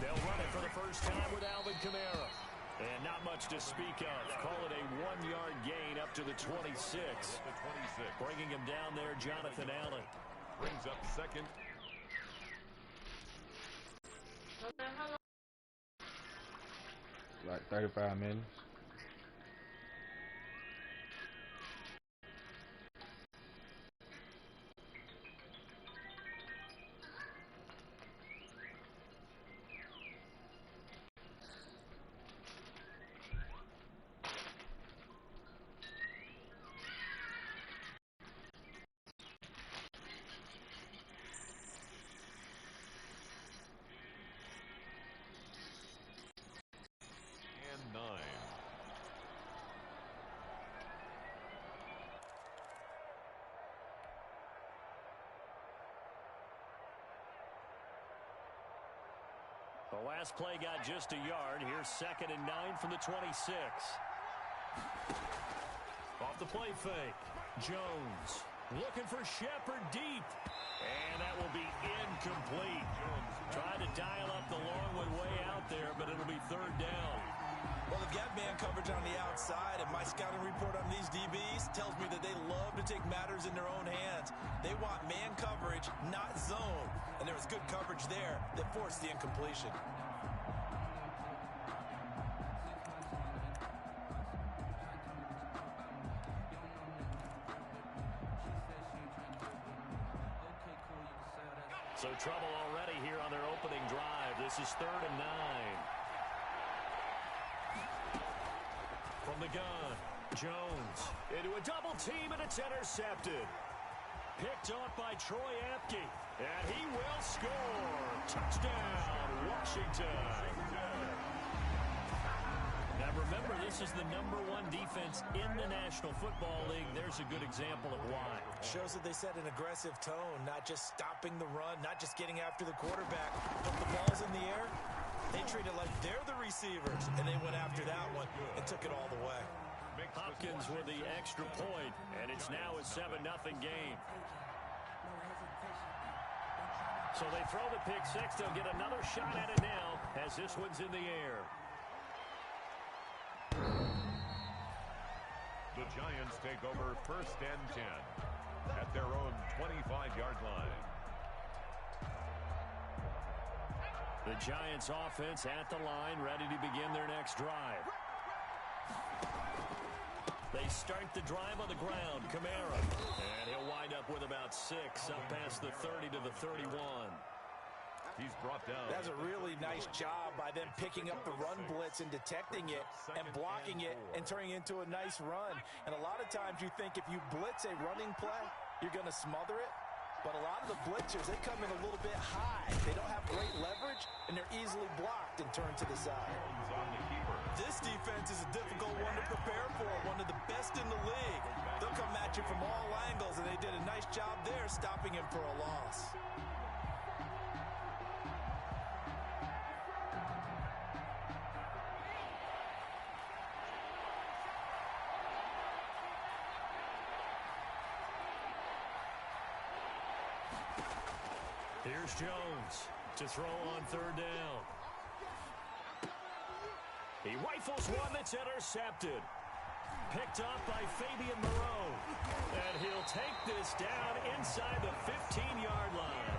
They'll run it for the first time with Alvin Kamara. And not much to speak of. Call it a 1-yard gain up to the 26. Bringing him down there, Jonathan Allen. Brings up second. Like 35 minutes. The last play got just a yard. Here's 2nd and 9 from the 26. Off the play fake. Jones looking for Shepard deep. And that will be incomplete. Trying to dial up the long one way out there, but it'll be 3rd down. Well, they've got man coverage on the outside, and my scouting report on these DBs tells me that they love to take matters in their own hands. They want man coverage, not zone. And there was good coverage there that forced the incompletion. So trouble already here on their opening drive. This is 3rd and 9. From the gun, Jones into a double team, and it's intercepted. Picked off by Troy Apke, and he will score. Touchdown, Washington. Now remember, this is the #1 defense in the National Football League. There's a good example of why. Shows that they set an aggressive tone, not just stopping the run, not just getting after the quarterback. But the ball's in the air, they treat it like they're the receivers, and they went after that one and took it all the way. Hopkins with the extra point, and it's now a 7-0 game. So they throw the pick six. They'll get another shot at it now as this one's in the air. The Giants take over 1st and 10 at their own 25-yard line. The Giants offense at the line, ready to begin their next drive. They start the drive on the ground. Kamara. And he'll wind up with about 6 up past the 30 to the 31. He's brought down. That's a really nice job by them picking up the run blitz and detecting it and blocking it and turning it into a nice run. And a lot of times you think if you blitz a running play, you're going to smother it. But a lot of the blitzers, they come in a little bit high. They don't have great leverage, and they're easily blocked and turned to the side. This defense is a difficult one to prepare for, one of the best in the league. They'll come at you from all angles, and they did a nice job there stopping him for a loss. Here's Jones to throw on 3rd down. He rifles one that's intercepted. Picked up by Fabian Moreau. And he'll take this down inside the 15-yard line.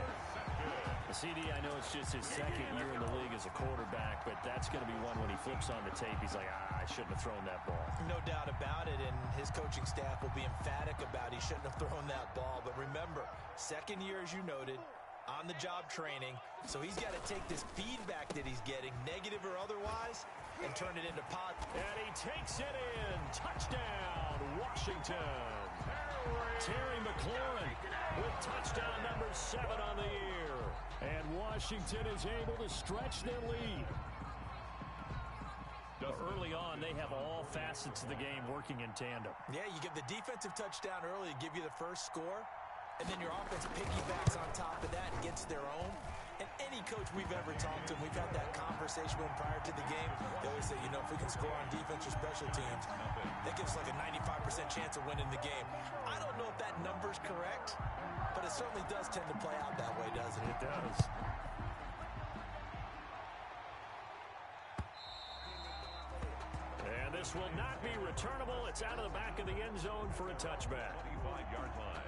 The CD, I know it's just his 2nd year in the league as a quarterback, but that's going to be one when he flips on the tape. He's like, I shouldn't have thrown that ball. No doubt about it, and his coaching staff will be emphatic about he shouldn't have thrown that ball. But remember, 2nd year, as you noted, on-the-job training, so he's got to take this feedback that he's getting, negative or otherwise, and turn it into positive. And he takes it in. Touchdown, Washington. Terry McLaurin with touchdown number 7 on the year. And Washington is able to stretch their lead. Early on, they have all facets of the game working in tandem. Yeah, you get the defensive touchdown early to give you the first score, and then your offense piggybacks on top of that and gets their own. And any coach we've ever talked to, we've had that conversation with prior to the game. They always say, if we can score on defense or special teams, that gives like a 95% chance of winning the game. I don't know if that number's correct, but it certainly does tend to play out that way, doesn't it? It does. This will not be returnable. It's out of the back of the end zone for a touchback. 25-yard line.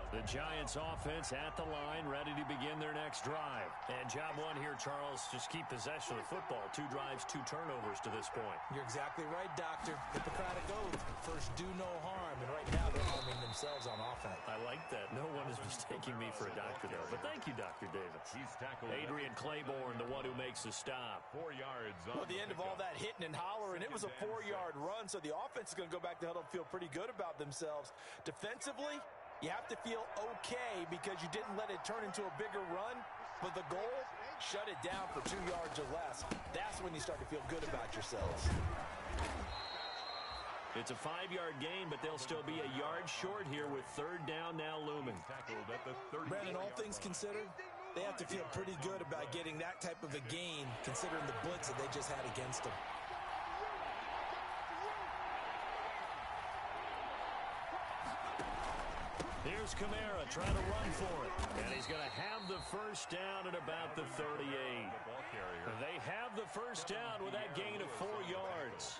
The Giants offense at the line, ready to begin their next drive. And job one here, Charles, just keep possession of the football. 2 drives, 2 turnovers to this point. You're exactly right, Doctor. Hippocratic oath. First, do no harm. And right now, they're harming themselves on offense. I like that. No one is mistaking me for a doctor, though. But thank you, Dr. Davis. He's tackled. Adrian Claiborne, the one who makes the stop. 4 yards. Well, at the end of all that hitting and hollering, it was a 4-yard run, so the offense is going to go back to huddle and feel pretty good about themselves. Defensively, you have to feel okay because you didn't let it turn into a bigger run, but the goal, shut it down for 2 yards or less. That's when you start to feel good about yourselves. It's a 5-yard gain, but they'll still be a yard short here with 3rd down now looming. Tackled at the 30. Brandon, all things considered, they have to feel pretty good about getting that type of a gain considering the blitz that they just had against them. Here's Kamara trying to run for it. And he's going to have the first down at about the 38. They have the first down with that gain of 4 yards.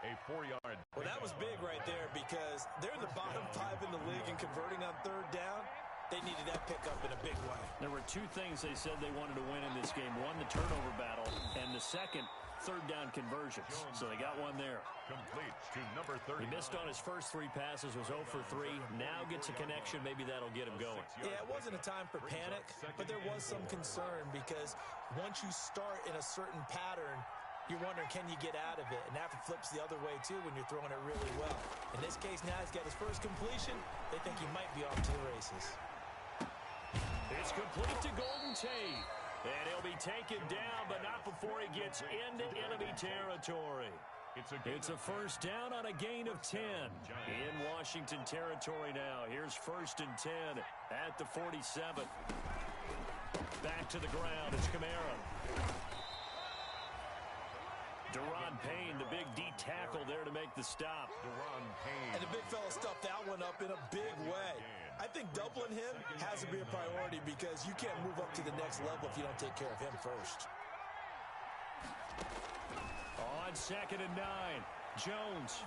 A 4-yard. Well, that was big right there because they're in the bottom 5 in the league and converting on 3rd down. They needed that pickup in a big way. There were 2 things they said they wanted to win in this game. One, the turnover battle, and the second, 3rd down conversions. So they got one there. Complete to number 30. He missed on his first 3 passes, was 0 for 3. Now gets a connection. Maybe that'll get him going. Yeah, it wasn't a time for panic, but there was some concern because once you start in a certain pattern, you're wondering, can you get out of it? And that flips the other way, too, when you're throwing it really well. In this case, now he's got his first completion. They think he might be off to the races. It's complete to Golden Tate. And he'll be taken down, but not before he gets into enemy territory. It's a first down on a gain of 10. In Washington territory now. Here's 1st and 10 at the 47. Back to the ground. It's Kamara. Deron Payne, the big D tackle there to make the stop. Deron Payne. And the big fella stuffed that one up in a big way. I think doubling him has to be a priority because you can't move up to the next level if you don't take care of him first. On 2nd and 9, Jones.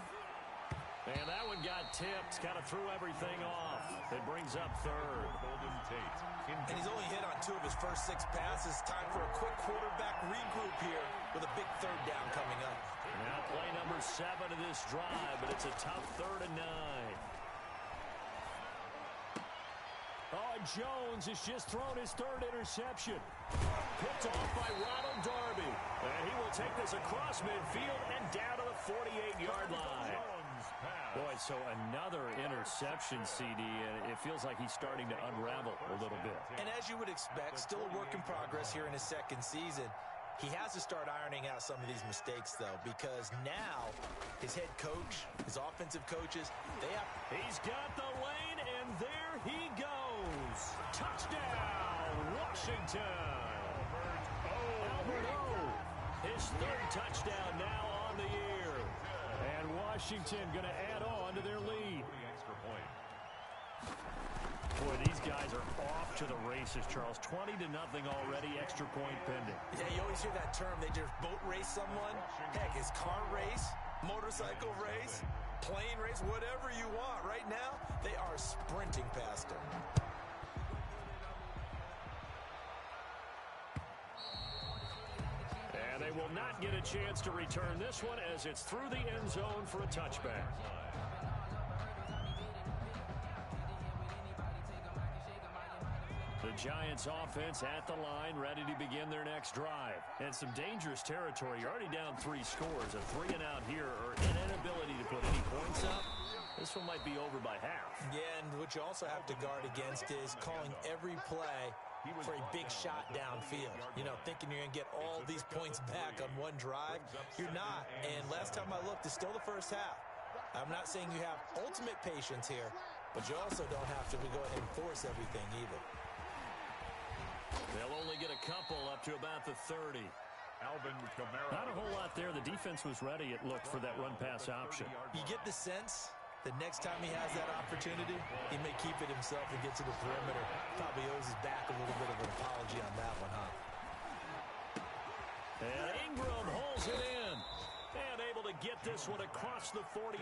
And that one got tipped, kind of threw everything off. It brings up 3rd. Golden Tate. And he's only hit on 2 of his first 6 passes. Time for a quick quarterback regroup here with a big 3rd down coming up. Now play number 7 of this drive, but it's a tough 3rd and 9. Oh, Jones has just thrown his 3rd interception. Picked off by Ronald Darby. And he will take this across midfield and down to the 48-yard line. Boy, so another interception, CD, and it feels like he's starting to unravel a little bit. And as you would expect, still a work in progress here in his 2nd season. He has to start ironing out some of these mistakes, though, because now his head coach, his offensive coaches, they have... He's got the lane, and there he goes. Touchdown, Washington. Albert O. His 3rd touchdown now on the year. And Washington going to add on to their lead. Boy, these guys are off to the races, Charles. 20-0 already, extra point pending. Yeah, you always hear that term. They just boat race someone. Heck, it's car race, motorcycle race, plane race, whatever you want. Right now, they are sprinting past them. And they will not get a chance to return this one as it's through the end zone for a touchback. The Giants offense at the line, ready to begin their next drive. And some dangerous territory. You're already down 3 scores. A 3 and out here, or an inability to put any points up. This one might be over by half. Yeah, and what you also have to guard against is calling every play for a big shot downfield. You know, thinking you're going to get all these points back on one drive. You're not. And last time I looked, it's still the first half. I'm not saying you have ultimate patience here, but you also don't have to go ahead and force everything either. They'll only get a couple up to about the 30. Alvin Kamara. Not a whole lot there. The defense was ready, it looked, for that run-pass option. You get the sense that next time he has that opportunity, he may keep it himself and get to the perimeter. Probably owes his back a little bit of an apology on that one, huh? And Ingram holds it in. And able to get this one across the 45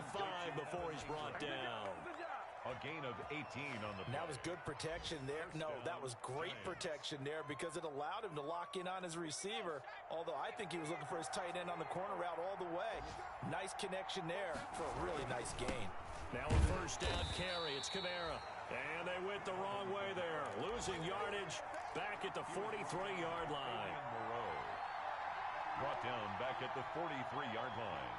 before he's brought down. A gain of 18 on the play. That was good protection there. No, that was great protection there because it allowed him to lock in on his receiver. Although I think he was looking for his tight end on the corner route all the way. Nice connection there for a really nice gain. Now a first down carry. It's Kamara. And they went the wrong way there. Losing yardage back at the 43-yard line. Brought down back at the 43-yard line.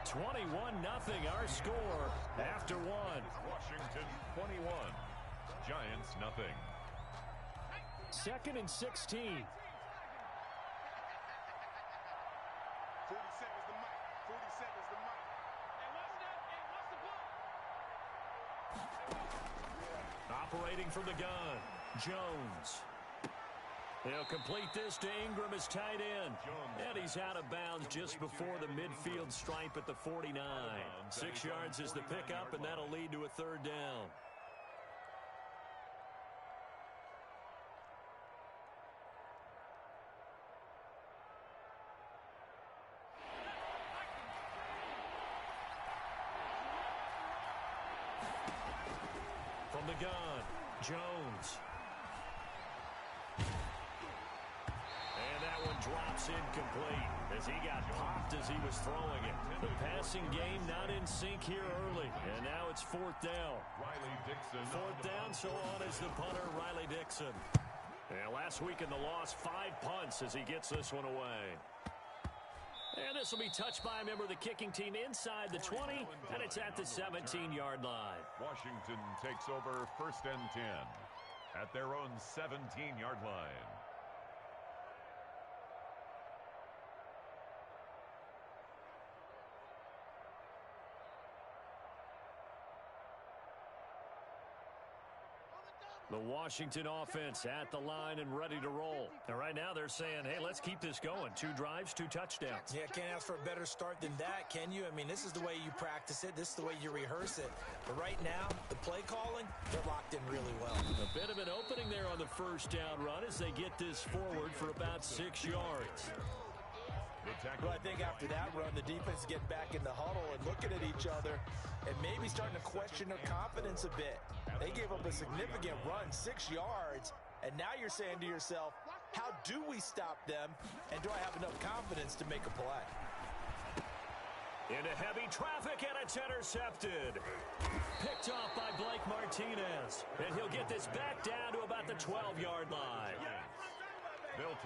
21-0 our score after one. Washington 21. Giants nothing. 2nd and 16. 40 seconds the mic. 40 seconds the mic. Hey, what's the ball? Operating from the gun, Jones. He'll complete this to Ingram as tight end. And he's out of bounds just before the midfield stripe at the 49. 6 yards is the pickup, and that'll lead to a third down. From the gun, Jones. And that one drops incomplete as he got popped as he was throwing it. The passing game not in sync here early. And now it's 4th down. Riley Dixon. 4th down, so on is the punter, Riley Dixon. And last week in the loss, 5 punts as he gets this one away. And this will be touched by a member of the kicking team inside the 20, and it's at the 17-yard line. Washington takes over 1st and 10 at their own 17-yard line. The Washington offense at the line and ready to roll. And right now they're saying, hey, let's keep this going. 2 drives, 2 touchdowns. Yeah, can't ask for a better start than that, can you? I mean, this is the way you practice it. This is the way you rehearse it. But right now, the play calling, they're locked in really well. A bit of an opening there on the first down run as they get this forward for about 6 yards. Well, I think after that run, the defense is getting back in the huddle and looking at each other and maybe starting to question their confidence a bit. They gave up a significant run, 6 yards, and now you're saying to yourself, how do we stop them, and do I have enough confidence to make a play? Into heavy traffic, and it's intercepted. Picked off by Blake Martinez, and he'll get this back down to about the 12-yard line.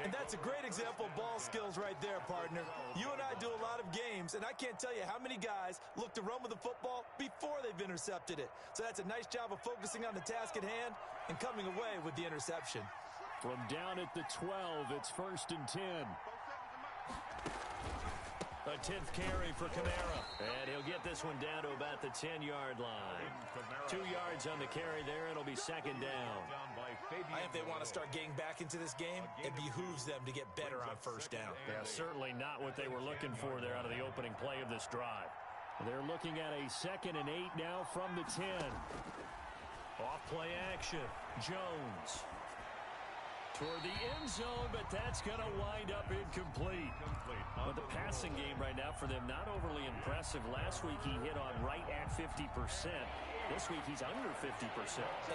And that's a great example of ball skills right there, partner. You and I do a lot of games, and I can't tell you how many guys look to run with the football before they've intercepted it. So that's a nice job of focusing on the task at hand and coming away with the interception. From down at the 12, it's 1st and 10. A 10th carry for Kamara. And he'll get this one down to about the 10-yard line. 2 yards on the carry there. It'll be 2nd down. I think they want to start getting back into this game. It behooves them to get better on 1st down. Yeah, certainly not what they were looking for there out of the opening play of this drive. They're looking at a 2nd and 8 now from the 10. Off play action. Jones. Toward the end zone, but that's going to wind up incomplete. But the passing game right now for them, not overly impressive. Last week he hit on right at 50%. This week he's under 50%.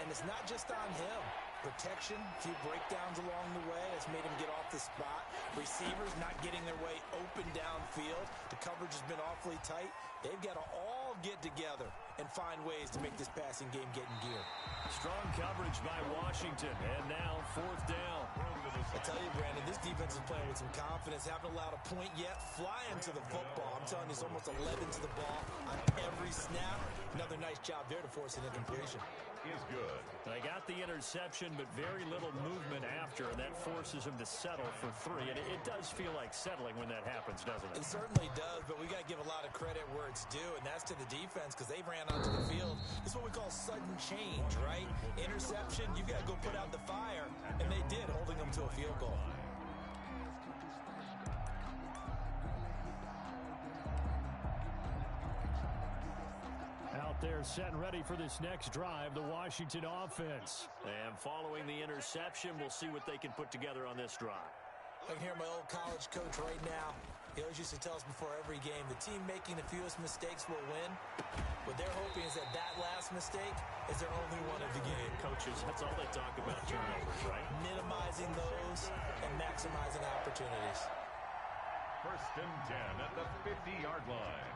And it's not just on him. Protection, a few breakdowns along the way. That's made him get off the spot. Receivers not getting their way open downfield. The coverage has been awfully tight. They've got to all get together and find ways to make this passing game get in gear. Strong coverage by Washington. And now 4th down. I tell you, Brandon, this defense is playing with some confidence. Haven't allowed a point yet. Flying to the football. I'm telling you, it's almost 11 to the ball on every snap. Another nice job there to force an incompletion. Is good. They got the interception, but very little movement after, and that forces him to settle for 3. And it does feel like settling when that happens, doesn't it? It certainly does, but we got to give a lot of credit where it's due, and that's to the defense because they ran onto the field. This is what we call sudden change, right? Interception, you've got to go put out the fire, and they did, holding them to a field goal. Out out there setting ready for this next drive, the Washington offense. And following the interception, we'll see what they can put together on this drive. I can hear my old college coach right now. He always used to tell us before every game, the team making the fewest mistakes will win. What they're hoping is that that last mistake is their only one of the game. Coaches, that's all they talk about, turnovers, right? Minimizing those and maximizing opportunities. First and 10 at the 50-yard line.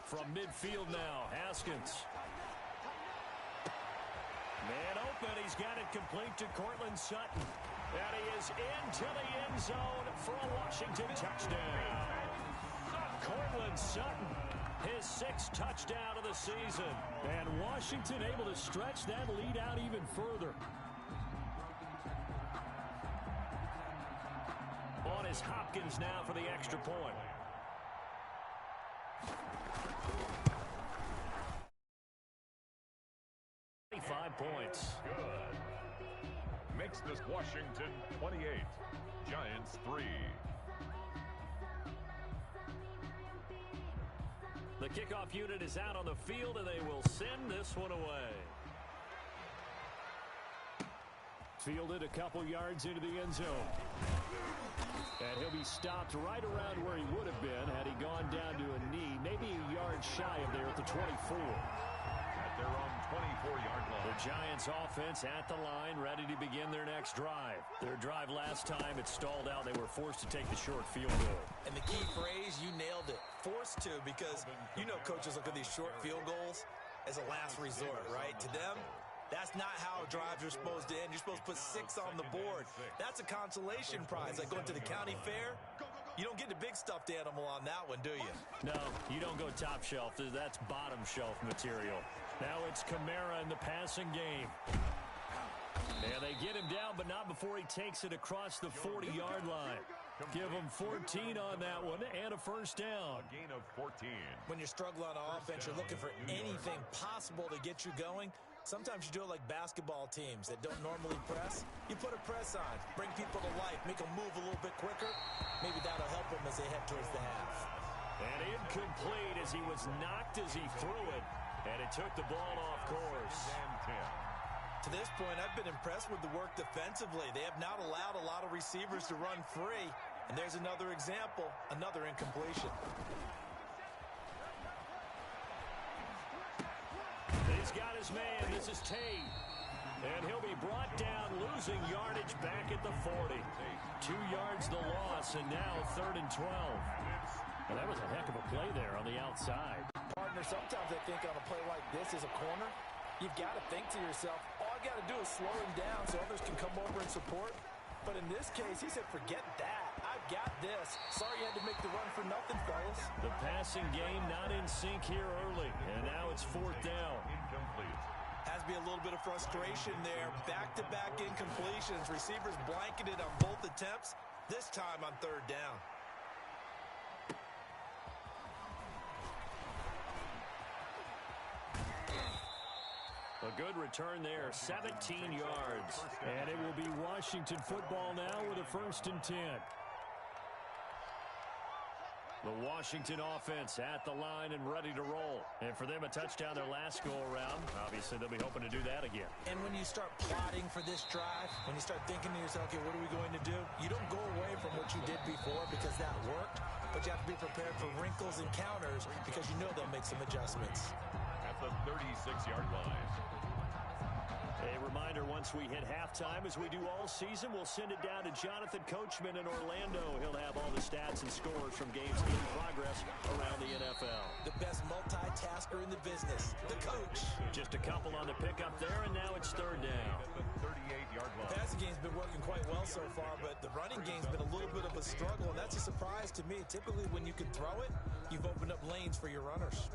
From midfield now, Haskins. Man open, he's got it complete to Cortland Sutton. And he is into the end zone for a Washington touchdown. Cortland Sutton, his 6th touchdown of the season. And Washington able to stretch that lead out even further. On is Hopkins now for the extra point. Points. Good. Makes this Washington 28, Giants 3. The kickoff unit is out on the field, and they will send this one away. Fielded a couple yards into the end zone. And he'll be stopped right around where he would have been had he gone down to a knee, maybe a yard shy of there at the 24. Their own 24-yard line. The Giants offense at the line, ready to begin their next drive. Their drive last time, it stalled out. They were forced to take the short field goal. And the key phrase, you nailed it. Forced to, because you know coaches look at these short field goals as a last resort, right? To them, that's not how drives are supposed to end. You're supposed to put 6 on the board. That's a consolation prize. Like going to the county fair, you don't get the big stuffed animal on that one, do you? No, you don't go top shelf. That's bottom shelf material. Now it's Kamara in the passing game. And they get him down, but not before he takes it across the 40-yard line. Give him 14 on that one and a first down. A gain of 14. When you're struggling on offense, you're looking for anything possible to get you going. Sometimes you do it like basketball teams that don't normally press. You put a press on, bring people to life, make them move a little bit quicker. Maybe that'll help them as they head towards the half. And incomplete as he was knocked as he threw it. And it took the ball off course. To this point, I've been impressed with the work defensively. They have not allowed a lot of receivers to run free. And there's another example, another incompletion. He's got his man. This is Tate. And he'll be brought down, losing yardage back at the 40. 2 yards the loss, and now 3rd and 12. And that was a heck of a play there on the outside. Partner, sometimes I think on a play like this as a corner, you've got to think to yourself, all I got to do is slow him down so others can come over and support. But in this case, he said, forget that. I've got this. Sorry you had to make the run for nothing, fellas. The passing game not in sync here early. And now it's 4th down. Incomplete. Has to be a little bit of frustration there. Back-to-back incompletions. Receivers blanketed on both attempts, this time on 3rd down. A good return there, 17 yards. And it will be Washington football now with a 1st and 10. The Washington offense at the line and ready to roll. And for them, a touchdown their last go-around. Obviously, they'll be hoping to do that again. And when you start plotting for this drive, when you start thinking to yourself, okay, what are we going to do? You don't go away from what you did before because that worked, but you have to be prepared for wrinkles and counters because you know they'll make some adjustments. At the 36-yard line. A reminder, once we hit halftime, as we do all season, we'll send it down to Jonathan Coachman in Orlando. He'll have all the stats and scores from games in progress around the NFL. The best multitasker in the business, the coach. Just a couple on the pickup there, and now it's 3rd down. At the 38-yard line. The passing game's been working quite well so far, but the running game's been a little bit of a struggle, and that's a surprise to me. Typically, when you can throw it, you've opened up lanes for your runners.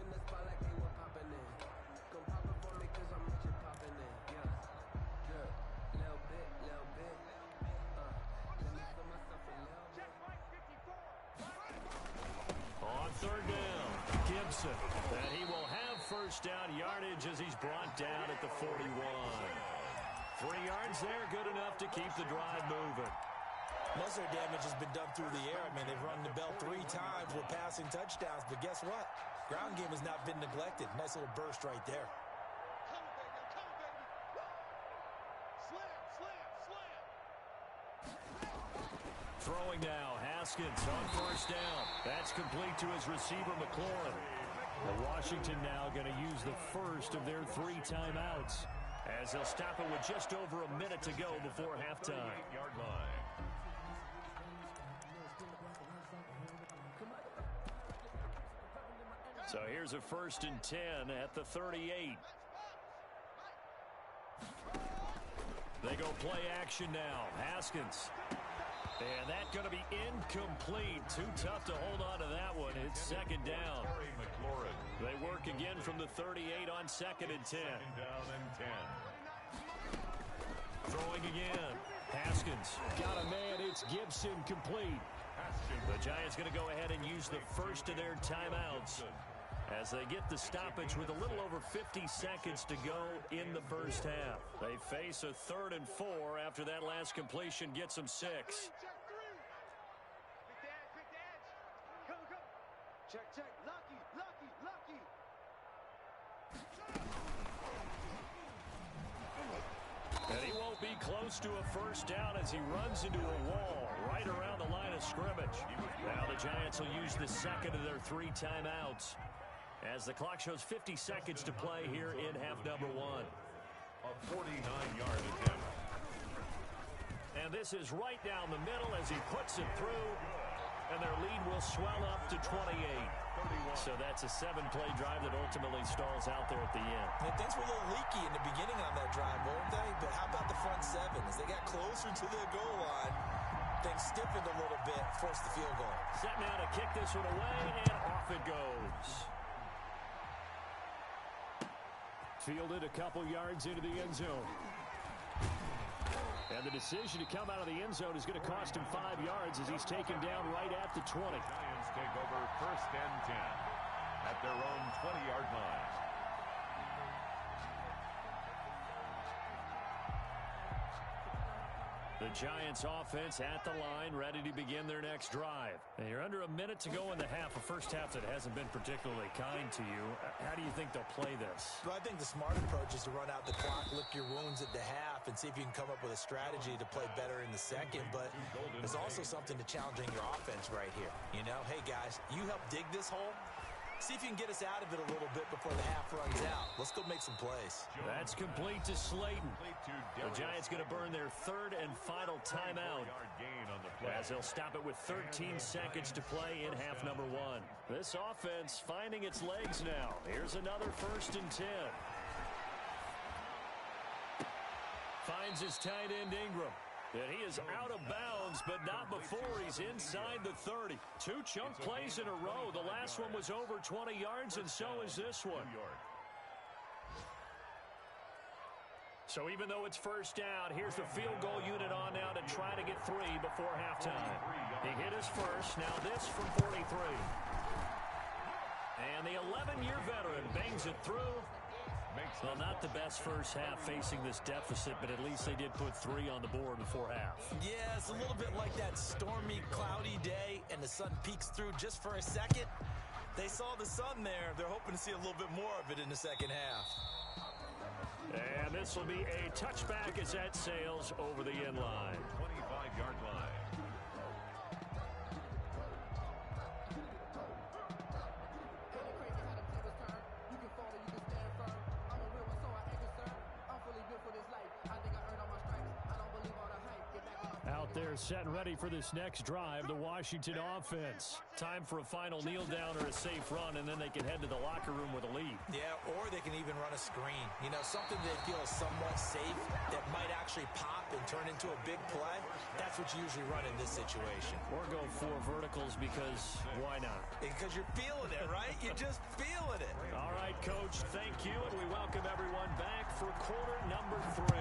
And he will have 1st down yardage as he's brought down at the 41. 3 yards there, good enough to keep the drive moving. Most of their damage has been done through the air. I mean, they've run the bell 3 times with passing touchdowns, but guess what? Ground game has not been neglected. Nice little burst right there. Throwing now, Haskins on first down. That's complete to his receiver, McLaurin. Well, Washington now going to use the first of their 3 timeouts, as they'll stop it with just over a minute to go before halftime. 38-yard line. So here's a 1st and 10 at the 38. They go play action now. Haskins. And that's going to be incomplete. Too tough to hold on to that one. It's 2nd down. They work again from the 38 on 2nd and 10. Down and 10. Throwing again. Haskins got a man. It's Gibson complete. The Giants going to go ahead and use the first of their timeouts as they get the stoppage with a little over 50 seconds to go in the first half. They face a 3rd and 4 after that last completion gets them 6. Check, lucky. And he won't be close to a first down as he runs into a wall right around the line of scrimmage. Now the Giants will use the 2nd of their 3 timeouts as the clock shows 50 seconds to play here in half number 1. A 49-yard attempt. And this is right down the middle as he puts it through, and their lead will swell up to 28. So that's a 7-play drive that ultimately stalls out there at the end. And things were a little leaky in the beginning on that drive, weren't they? But how about the front 7? As they got closer to the goal line, things stiffened a little bit, forced the field goal. Set now to kick this one away, and off it goes. Fielded a couple yards into the end zone. And the decision to come out of the end zone is going to cost him 5 yards as he's taken down right at the 20. Giants take over 1st and 10 at their own 20-yard line. The Giants offense at the line, ready to begin their next drive. And you're under a minute to go in the half, a first half that hasn't been particularly kind to you. How do you think they'll play this? Well, I think the smart approach is to run out the clock, lick your wounds at the half, and see if you can come up with a strategy to play better in the second. But there's also something to challenging your offense right here. You know, hey, guys, you help dig this hole. See if you can get us out of it a little bit before the half runs out. Let's go make some plays. That's complete to Slayton. The Giants going to burn their 3rd and final timeout as they'll stop it with 13 seconds to play in half number 1. This offense finding its legs now. Here's another 1st and 10. Finds his tight end Ingram. And he is out of bounds, but not before he's inside the 30. 2 chunk plays in a row. The last one was over 20 yards, and so is this one. So even though it's first down, here's the field goal unit on now to try to get 3 before halftime. He hit his first. Now this from 43. And the 11-year veteran bangs it through. Well, not the best first half facing this deficit, but at least they did put 3 on the board before half. Yeah, it's a little bit like that stormy, cloudy day, and the sun peeks through just for a second. They saw the sun there. They're hoping to see a little bit more of it in the second half. And this will be a touchback as that sails over the end line. 25-yard line. Out there set and ready for this next drive, the Washington offense. Time for a final kneel down or a safe run, and then they can head to the locker room with a lead. Yeah, or they can even run a screen. You know, something they feel is somewhat safe that might actually pop and turn into a big play. That's what you usually run in this situation. Or go 4 verticals because why not? Because you're feeling it, right? You're just feeling it. All right, Coach, thank you, and we welcome everyone back for quarter number 3.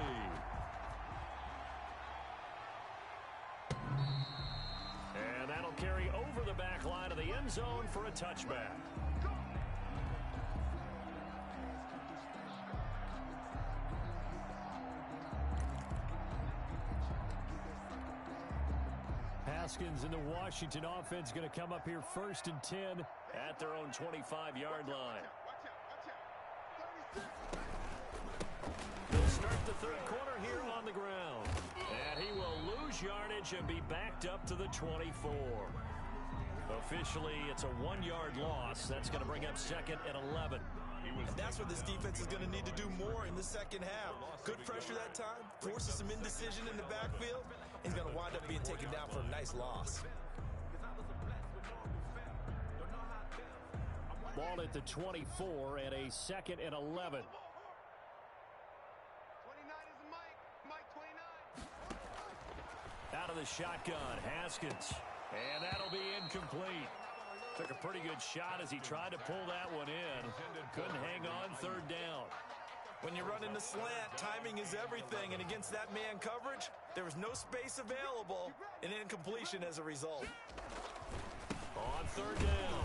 And that'll carry over the back line of the end zone for a touchback. Haskins and the Washington offense going to come up here 1st and 10 at their own 25-yard line. They'll start the third quarter here on the ground. And he will lose yardage and be backed up to the 24. Officially, it's a 1-yard loss. That's going to bring up 2nd and 11. And that's what this defense is going to need to do more in the second half. Good pressure that time, forces some indecision in the backfield. He's going to wind up being taken down for a nice loss. Ball at the 24 and a 2nd and 11. 29 is Mike 29. Out of the shotgun, Haskins. And that'll be incomplete. Took a pretty good shot as he tried to pull that one in. Couldn't hang on 3rd down. When you're running the slant, timing is everything. And against that man coverage, there was no space available. An incompletion as a result. On 3rd down,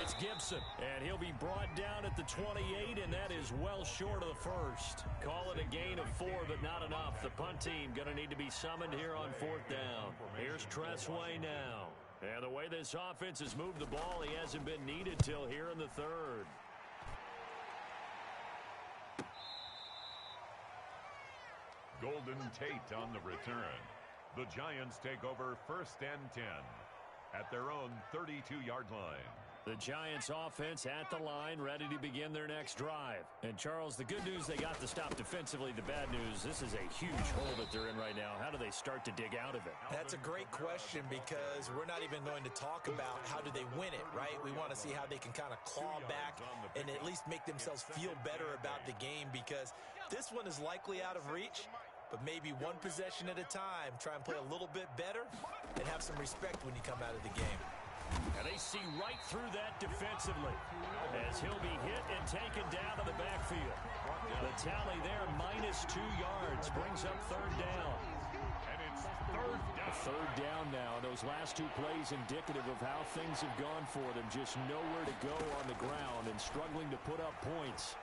it's Gibson. And he'll be brought down at the 28, and that is well short of the first. Call it a gain of 4, but not enough. The punt team going to need to be summoned here on 4th down. Here's Tressway now. And the way this offense has moved the ball, he hasn't been needed till here in the 3rd. Golden Tate on the return. The Giants take over 1st and 10 at their own 32-yard line. The Giants offense at the line, ready to begin their next drive. And, Charles, the good news, they got the stop defensively. The bad news, this is a huge hole that they're in right now. How do they start to dig out of it? That's a great question because we're not even going to talk about how do they win it, right? We want to see how they can kind of claw back and at least make themselves feel better about the game because this one is likely out of reach. But maybe one possession at a time, try and play a little bit better and have some respect when you come out of the game. And they see right through that defensively as he'll be hit and taken down to the backfield. The tally there, -2 yards, brings up 3rd down. And it's 3rd down. 3rd down now. Those last 2 plays indicative of how things have gone for them. Just nowhere to go on the ground and struggling to put up points.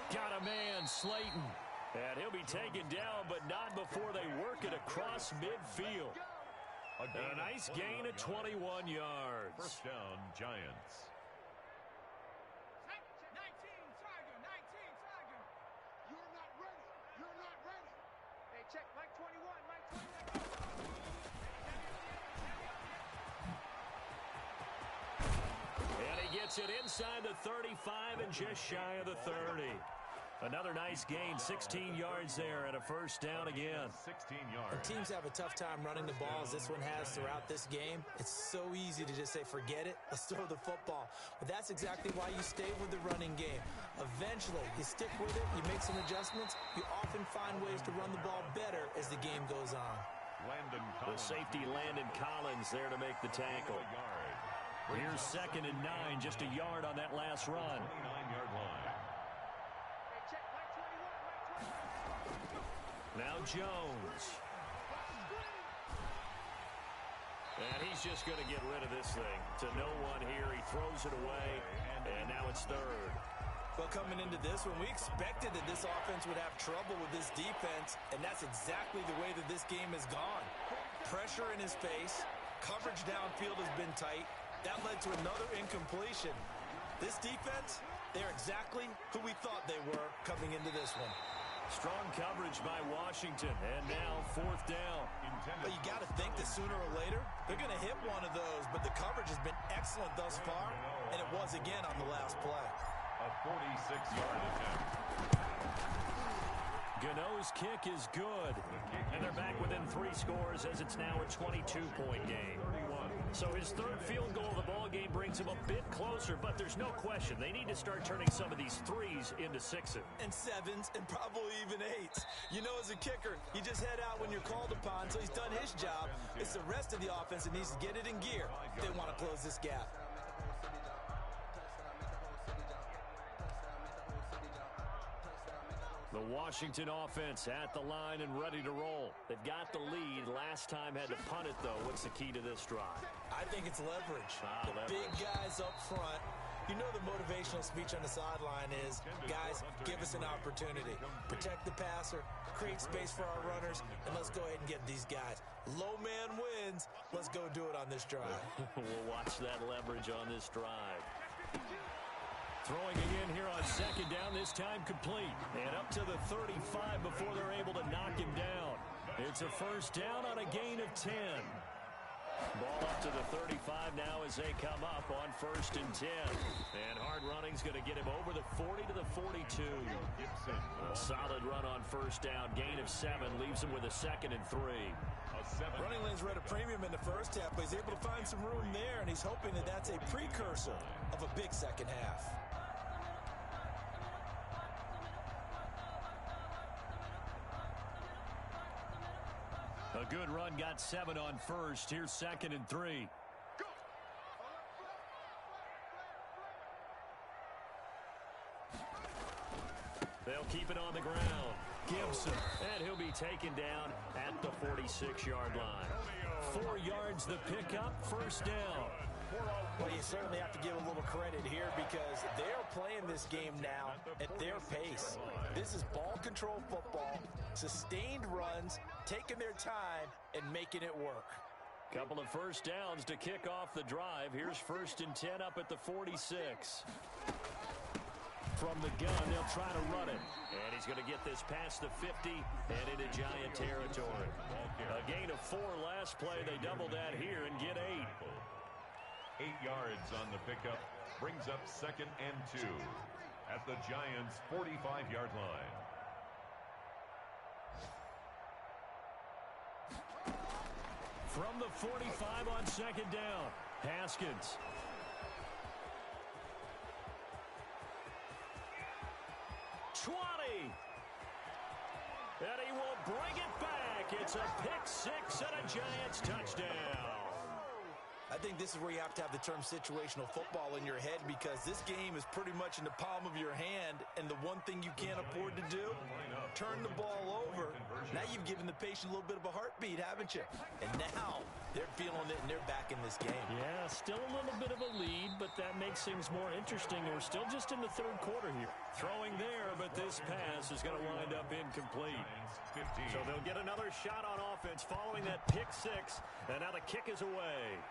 Got a man, Slayton. And he'll be taken down, but not before they work it across midfield. A nice gain of 21 yards. 1st down, Giants. 19, Tiger. You're not ready. Hey, check, Mike 21. And he gets it inside the 35 and just shy of the 30. Another nice gain, 16 yards there and a 1st down again. 16 yards. And teams have a tough time running the ball as this one has throughout this game. It's so easy to just say, forget it, let's throw the football. But that's exactly why you stay with the running game. Eventually, you stick with it, you make some adjustments, you often find ways to run the ball better as the game goes on. The safety Landon Collins there to make the tackle. Here's 2nd and 9, just a yard on that last run. 29-yard line. Now Jones. And he's just going to get rid of this thing. To no one here. He throws it away, and now it's 3rd. Well, coming into this one, we expected that this offense would have trouble with this defense, and that's exactly the way that this game has gone. Pressure in his face. Coverage downfield has been tight. That led to another incompletion. This defense, they're exactly who we thought they were coming into this one. Strong coverage by Washington, and now 4th down. But you got to think that sooner or later, they're going to hit one of those, but the coverage has been excellent thus far, and it was again on the last play. A 46-yard attempt. Gano's kick is good, and they're back within 3 scores as it's now a 22-point game. So his 3rd field goal of the ball game brings him a bit closer, but there's no question they need to start turning some of these 3s into 6s. And 7s, and probably even 8s. You know, as a kicker, you just head out when you're called upon, so he's done his job. It's the rest of the offense that needs to get it in gear if they want to close this gap. The Washington offense at the line and ready to roll. They've got the lead. Last time had to punt it, though. What's the key to this drive? I think it's leverage. Leverage. Big guys up front, You know the motivational speech on the sideline is, guys, give us an opportunity. Protect the passer, create space for our runners, and let's go ahead and get these guys. Low man wins. Let's go do it on this drive. We'll watch that leverage on this drive. Throwing again here on second down, this time complete. And up to the 35 before they're able to knock him down. It's a first down on a gain of 10. Ball up to the 35 now as they come up on 1st and 10. And hard running's going to get him over the 40 to the 42. A solid run on 1st down. Gain of 7 leaves him with a 2nd and 3. Running lanes were at a premium in the first half, but he's able to find some room there, and he's hoping that that's a precursor of a big second half. A good run, got 7 on 1st. Here's 2nd and 3. They'll keep it on the ground. Gibson, and he'll be taken down at the 46-yard line. 4 yards the pickup, first down. Well, you certainly have to give a little credit here because they're playing this game now at their pace. This is ball control football, sustained runs, taking their time, and making it work. Couple of first downs to kick off the drive. Here's 1st and 10 up at the 46. From the gun, they'll try to run it. And he's going to get this past the 50 and into Giant territory. A gain of 4 last play. They double that here and get 8. 8 yards on the pickup brings up 2nd and 2 at the Giants' 45-yard line. From the 45 on 2nd down, Haskins. And he will bring it back. It's a pick 6 and a Giants touchdown. I think this is where you have to have the term situational football in your head because this game is pretty much in the palm of your hand, and the one thing you can't afford to do, turn the ball over. Now you've given the patient a little bit of a heartbeat, haven't you? And now they're feeling it, and they're back in this game. Yeah, still a little bit of a lead, but that makes things more interesting. We're still just in the 3rd quarter here. Throwing there, but this pass is going to wind up incomplete. So they'll get another shot on offense following that pick 6, and now the kick is away.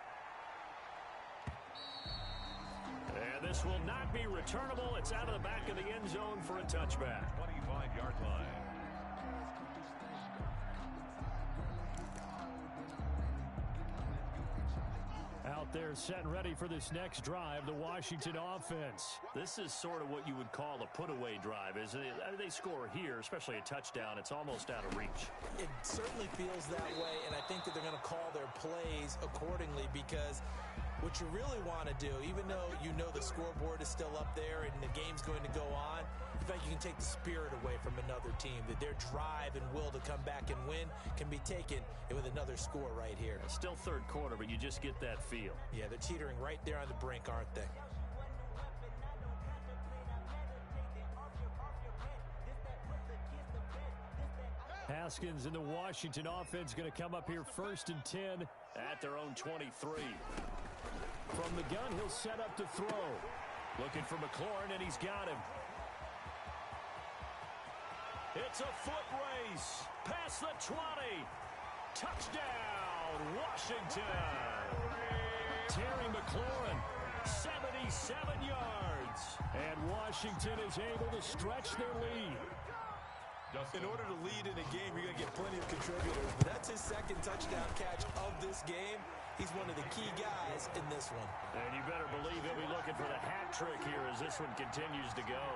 And this will not be returnable. It's out of the back of the end zone for a touchback. 25-yard line. Out there set and ready for this next drive, the Washington offense. This is sort of what you would call a put-away drive, isn't it? They score here, especially a touchdown. It's almost out of reach. It certainly feels that way, and I think that they're going to call their plays accordingly because what you really want to do, even though you know the scoreboard is still up there and the game's going to go on, in fact, you can take the spirit away from another team, that their drive and will to come back and win can be taken with another score right here. It's still 3rd quarter, but you just get that feel. Yeah, they're teetering right there on the brink, aren't they? Haskins and the Washington offense going to come up here 1st and 10 at their own 23. From the gun, he'll set up to throw. Looking for McLaurin, and he's got him. It's a foot race. Past the 20. Touchdown, Washington. Terry McLaurin, 77 yards. And Washington is able to stretch their lead. In order to lead in a game, you're going to get plenty of contributors. But that's his 2nd touchdown catch of this game. He's one of the key guys in this one. And you better believe he'll be looking for the hat trick here as this one continues to go.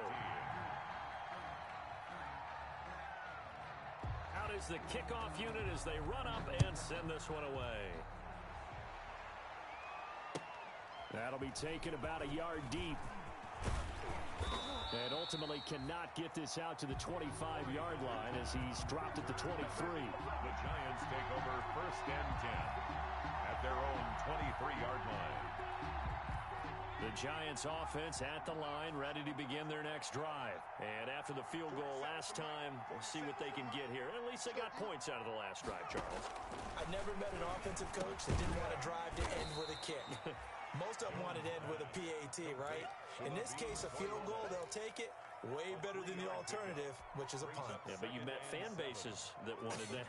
Out is the kickoff unit as they run up and send this one away. That'll be taken about a yard deep. And ultimately cannot get this out to the 25-yard line as he's dropped at the 23. The Giants take over 1st and 10 at their own 23-yard line. The Giants offense at the line, ready to begin their next drive. And after the field goal last time, we'll see what they can get here. At least they got points out of the last drive, Charles. I never met an offensive coach that didn't want a drive to end with a kick. Most of them wanted to end with a PAT. guarantee, right? In this case, a field goal, they'll take it. Way better than the alternative, which is a punt. Yeah, but you met fan bases that wanted that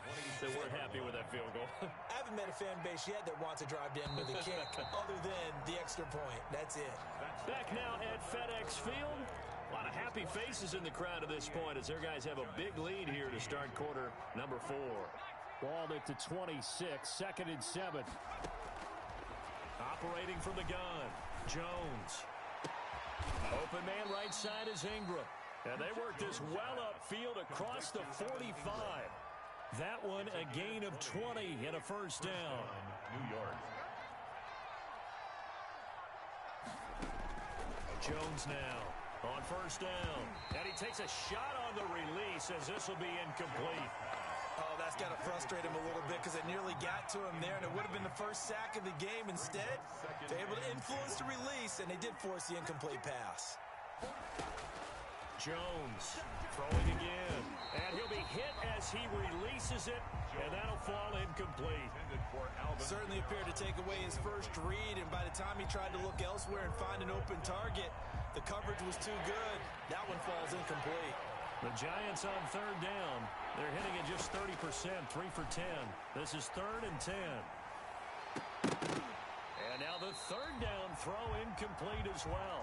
weren't happy with that field goal. I haven't met a fan base yet that wants to drive in with a kick other than the extra point. That's it. Back now at FedEx Field. A lot of happy faces in the crowd at this point as their guys have a big lead here to start quarter number 4. Ball at the 26, 2nd and 7. Operating from the gun, Jones. Open man right side is Ingram. And they work this well upfield across the 45. That one a gain of 20 and a first down. New York. Jones now on first down. And he takes a shot on the release as this will be incomplete. Oh, that's got to frustrate him a little bit because it nearly got to him there, and it would have been the first sack of the game. Instead, they're able to influence the release, and they did force the incomplete pass. Jones throwing again, and he'll be hit as he releases it, and that'll fall incomplete. Certainly appeared to take away his first read, and by the time he tried to look elsewhere and find an open target, the coverage was too good. That one falls incomplete. The Giants on third down. They're hitting it just 30%, 3 for 10. This is 3rd and 10. And now the third down throw incomplete as well.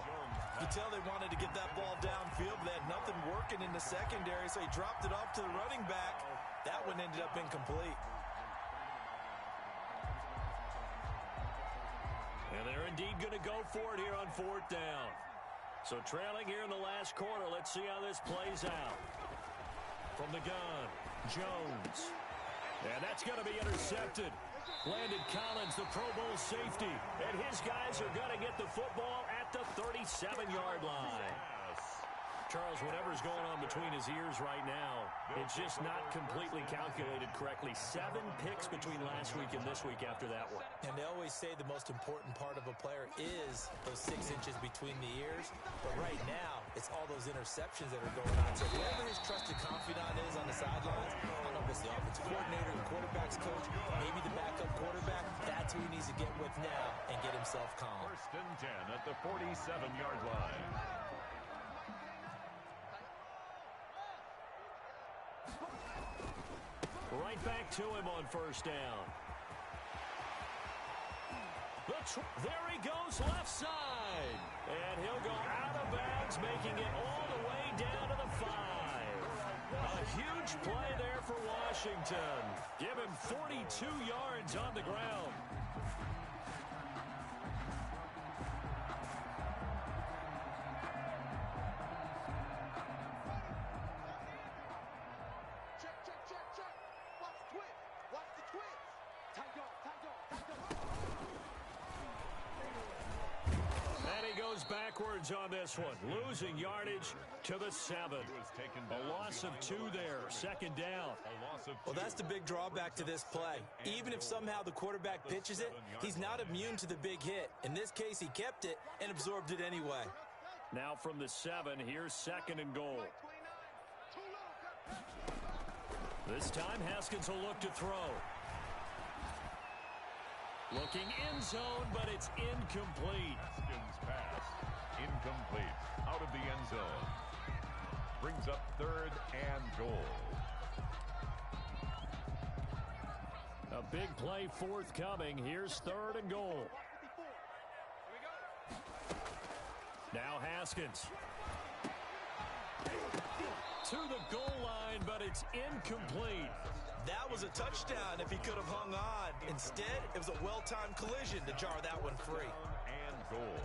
You could tell they wanted to get that ball downfield, but they had nothing working in the secondary, so he dropped it off to the running back. That one ended up incomplete. And they're indeed going to go for it here on 4th down. So trailing here in the last quarter, let's see how this plays out. From the gun, Jones. And that's going to be intercepted. Landon Collins, the Pro Bowl safety. And his guys are going to get the football at the 37-yard line. Charles, whatever's going on between his ears right now, it's just not completely calculated correctly. 7 picks between last week and this week after that one. And they always say the most important part of a player is those 6 inches between the ears. But right now, it's all those interceptions that are going on. So whoever his trusted confidant is on the sidelines, I don't know if it's the offensive coordinator, the quarterback's coach, maybe the backup quarterback, that's who he needs to get with now and get himself calm. 1st and 10 at the 47-yard line. Right back to him on first down. There he goes left side. And he'll go out of bounds, making it all the way down to the 5. A huge play there for Washington. Give him 42 yards on the ground. Backwards on this one, losing yardage to the 7. A loss of 2 there, 2nd down. Well, that's the big drawback to this play. Even if somehow the quarterback pitches it, he's not immune to the big hit. In this case, he kept it and absorbed it anyway. Now from the 7, here's 2nd and goal. This time, Haskins will look to throw. Looking end zone, but it's incomplete. Haskins pass. Incomplete. Out of the end zone. Brings up 3rd and goal. A big play forthcoming. Here's 3rd and goal. Now Haskins. To the goal line, but it's incomplete. That was a touchdown if he could have hung on. Instead, it was a well-timed collision to jar that one free. And goal.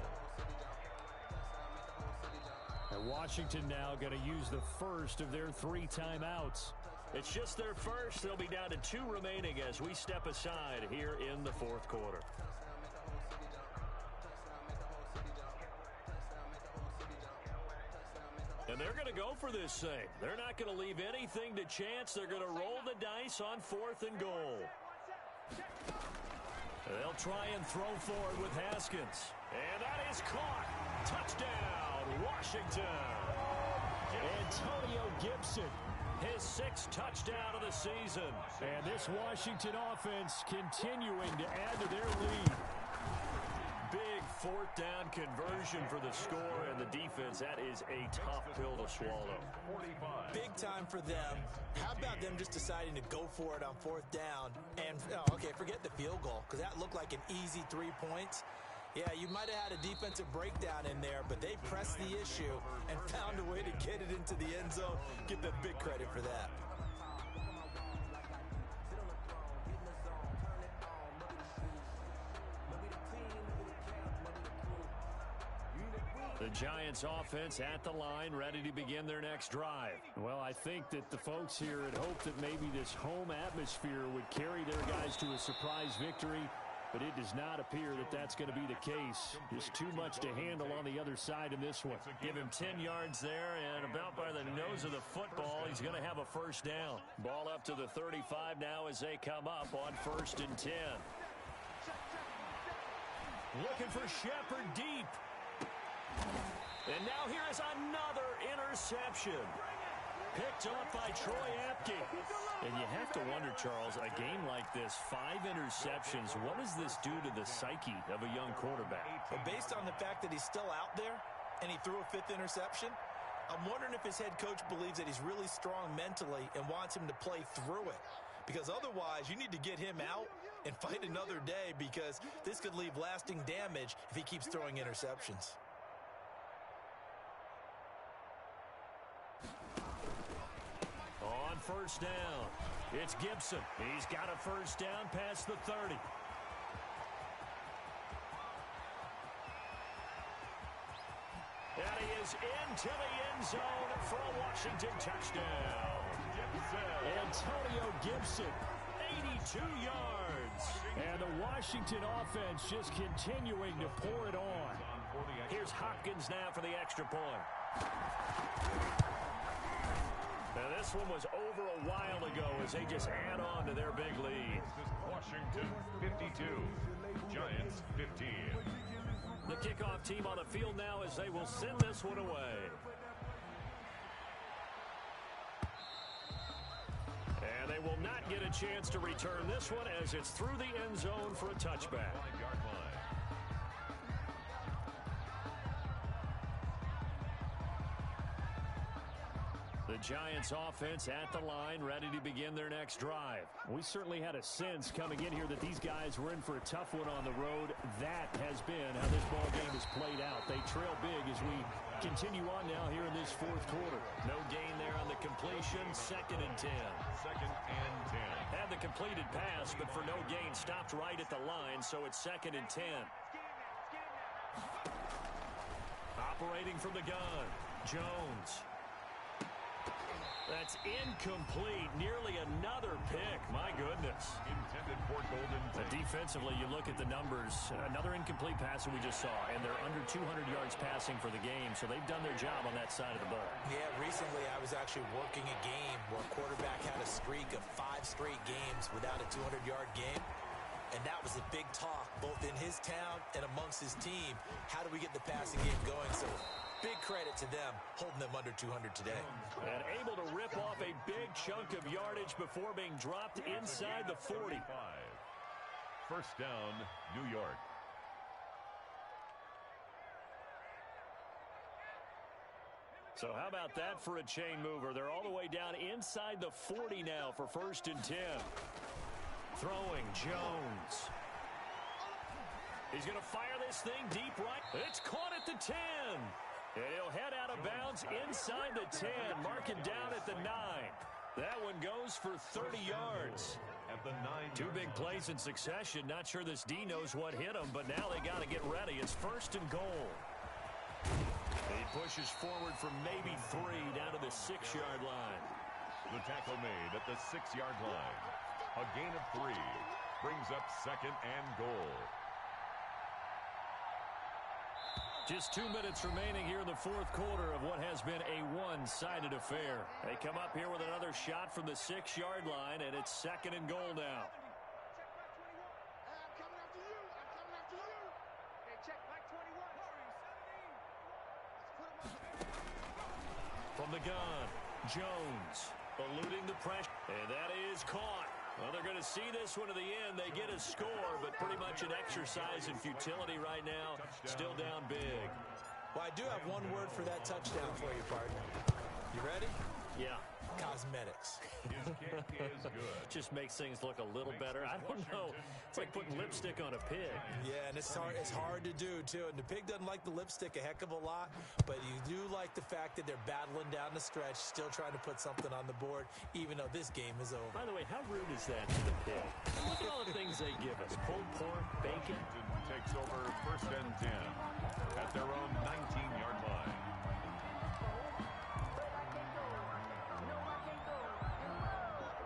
And Washington now going to use the first of their 3 timeouts. It's just their first. They'll be down to 2 remaining as we step aside here in the 4th quarter. And they're going to go for this thing. They're not going to leave anything to chance. They're going to roll the dice on 4th and goal. They'll try and throw forward with Haskins. And that is caught. Touchdown, Washington. Antonio Gibson, his 6th touchdown of the season. And this Washington offense continuing to add to their lead. Big fourth down conversion for the score, and the defense, that is a tough pill to swallow. Big time for them. How about them just deciding to go for it on fourth down? And, okay, forget the field goal, because that looked like an easy 3 points. Yeah, you might have had a defensive breakdown in there, but they pressed the issue and found a way to get it into the end zone. Give them big credit for that. The Giants offense at the line, ready to begin their next drive. Well, I think that the folks here had hoped that maybe this home atmosphere would carry their guys to a surprise victory, but it does not appear that that's going to be the case. Just too much to handle on the other side in this one. Give him 10 yards there, and about by the nose of the football, he's going to have a first down. Ball up to the 35 now as they come up on 1st and 10. Looking for Shepard deep. And now here is another interception. Picked off by Troy Apke. And you have to wonder, Charles, a game like this, 5 interceptions, what does this do to the psyche of a young quarterback? But based on the fact that he's still out there and he threw a 5th interception, I'm wondering if his head coach believes that he's really strong mentally and wants him to play through it. Because otherwise, you need to get him out and fight another day, because this could leave lasting damage if he keeps throwing interceptions. On 1st down, it's Gibson. He's got a first down past the 30. And he is into the end zone for a Washington touchdown. Antonio Gibson, 82 yards. And the Washington offense just continuing to pour it on. Here's Hopkins now for the extra point. Now, this one was over a while ago as they just add on to their big lead. Washington 52, Giants 15. The kickoff team on the field now as they will send this one away. And they will not get a chance to return this one as it's through the end zone for a touchback. The Giants offense at the line, ready to begin their next drive. We certainly had a sense coming in here that these guys were in for a tough one on the road. That has been how this ball game has played out. They trail big as we continue on now here in this 4th quarter. No gain there on the completion. 2nd and 10. 2nd and 10. Had the completed pass, but for no gain, stopped right at the line, so it's 2nd and 10. Operating from the gun, Jones. That's incomplete. Nearly another pick. My goodness. Intended for Golden Tate. Defensively, you look at the numbers. Another incomplete pass that we just saw, and they're under 200 yards passing for the game, so they've done their job on that side of the ball. Yeah, recently I was actually working a game where a quarterback had a streak of 5 straight games without a 200-yard game. And that was a big talk, both in his town and amongst his team. How do we get the passing game going? So big credit to them, holding them under 200 today. And able to rip off a big chunk of yardage before being dropped inside the 40. 1st down, New York. So how about that for a chain mover? They're all the way down inside the 40 now for 1st and 10. Throwing, Jones. He's going to fire this thing deep right. It's caught at the 10. And he'll head out of bounds inside the 10. Marking down at the 9. That one goes for 30 yards. At the 9. 2 big plays in succession. Not sure this D knows what hit him, but now they got to get ready. It's 1st and goal. He pushes forward from maybe 3 down to the 6-yard line. The tackle made at the 6-yard line. A gain of 3 brings up 2nd and goal. Just 2 minutes remaining here in the 4th quarter of what has been a one-sided affair. They come up here with another shot from the 6-yard line, and it's 2nd and goal now. I'm coming after you. I'm coming after you. Hey, check Mike 21. From the gun, Jones eluding the pressure, and that is caught. Well, they're going to see this one to the end. They get a score, but pretty much an exercise in futility right now. Still down big. Well, I do have one word for that touchdown for you, partner. You ready? Yeah. Cosmetics. His kick is good. Just makes things look a little better. I don't know. It's like putting lipstick on a pig. Yeah, and it's hard to do, too. And the pig doesn't like the lipstick a heck of a lot, but you do like the fact that they're battling down the stretch, still trying to put something on the board, even though this game is over. By the way, how rude is that to the pig? Look at all the things they give us. Pulled pork, bacon. Washington takes over 1st and 10 at their own 19-yard line.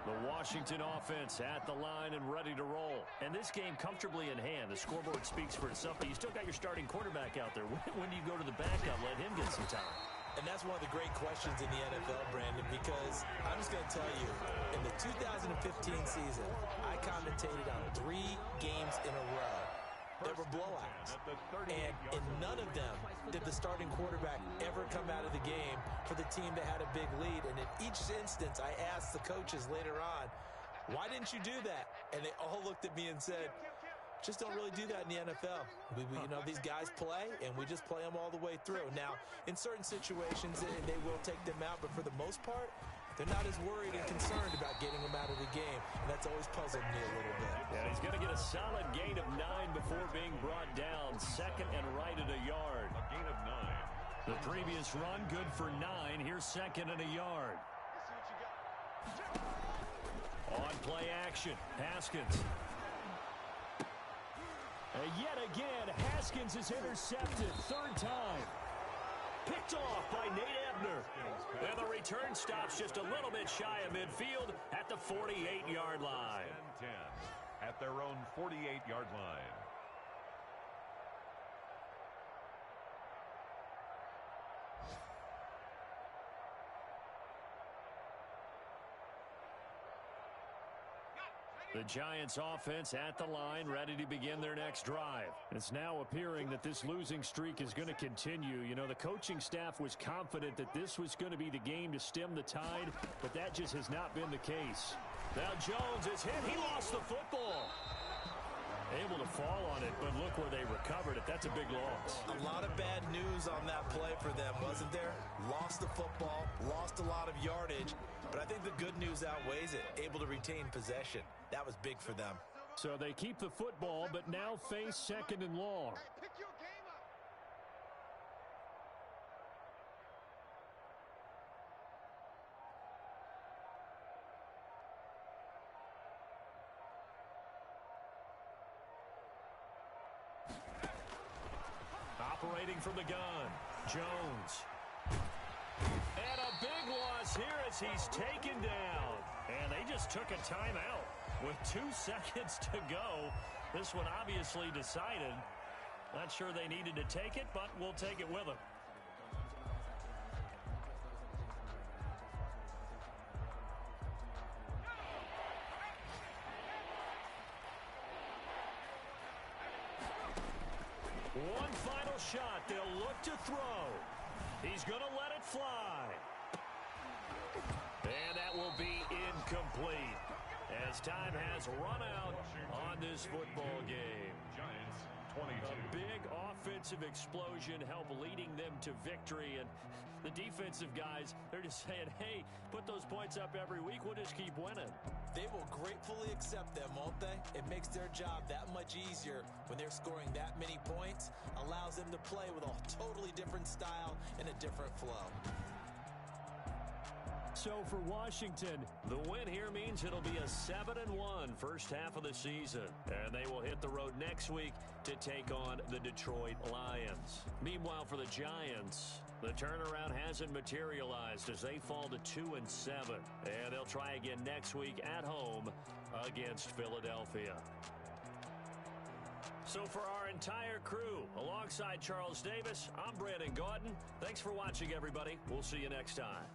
The Washington offense at the line and ready to roll. And this game comfortably in hand. The scoreboard speaks for itself, but you still got your starting quarterback out there. When do you go to the backup? Let him get some time. And that's one of the great questions in the NFL, Brandon, because I'm just going to tell you, in the 2015 season, I commentated on 3 games in a row that were blowouts. And in none of them did the starting quarterback ever come out of the game for the team that had a big lead. And in each instance, I asked the coaches later on, why didn't you do that? And they all looked at me and said, just don't really do that in the NFL. These guys play, and we just play them all the way through. Now, in certain situations, they will take them out, but for the most part, they're not as worried and concerned about getting them out of the game, and that's always puzzled me a little bit. And he's going to get a solid gain of 9 before being brought down. 2nd and right at a yard. A gain of 9. The previous run, good for 9. Here's 2nd and a yard. On play action, Haskins. And yet again, Haskins is intercepted. 3rd time. Picked off by Nate Ebner. And the return stops just a little bit shy of midfield at the 48-yard line. 10 at their own 48-yard line. The Giants offense at the line, ready to begin their next drive. It's now appearing that this losing streak is going to continue. You know, the coaching staff was confident that this was going to be the game to stem the tide, but that just has not been the case. Now Jones is hit. He lost the football. Able to fall on it, but look where they recovered it. That's a big loss. A lot of bad news on that play for them, wasn't there? Lost the football, lost a lot of yardage, but I think the good news outweighs it. Able to retain possession. That was big for them. So they keep the football, but now face 2nd and long. Pick your game up. Operating from the gun, Jones. And a big loss here as he's taken down. And they just took a timeout with 2 seconds to go. This one obviously decided. Not sure they needed to take it, but we'll take it with them. One final shot. They'll look to throw. He's going to let it fly. And that will be incomplete as time has run out on this football game. Giants 22. A big offensive explosion helped leading them to victory. And the defensive guys, they're just saying, hey, put those points up every week. We'll just keep winning. They will gratefully accept them, won't they? It makes their job that much easier when they're scoring that many points. Allows them to play with a totally different style and a different flow. So for Washington, the win here means it'll be a 7-1 first half of the season. And they will hit the road next week to take on the Detroit Lions. Meanwhile, for the Giants, the turnaround hasn't materialized as they fall to 2-7. And they'll try again next week at home against Philadelphia. So for our entire crew, alongside Charles Davis, I'm Brandon Gaudin. Thanks for watching, everybody. We'll see you next time.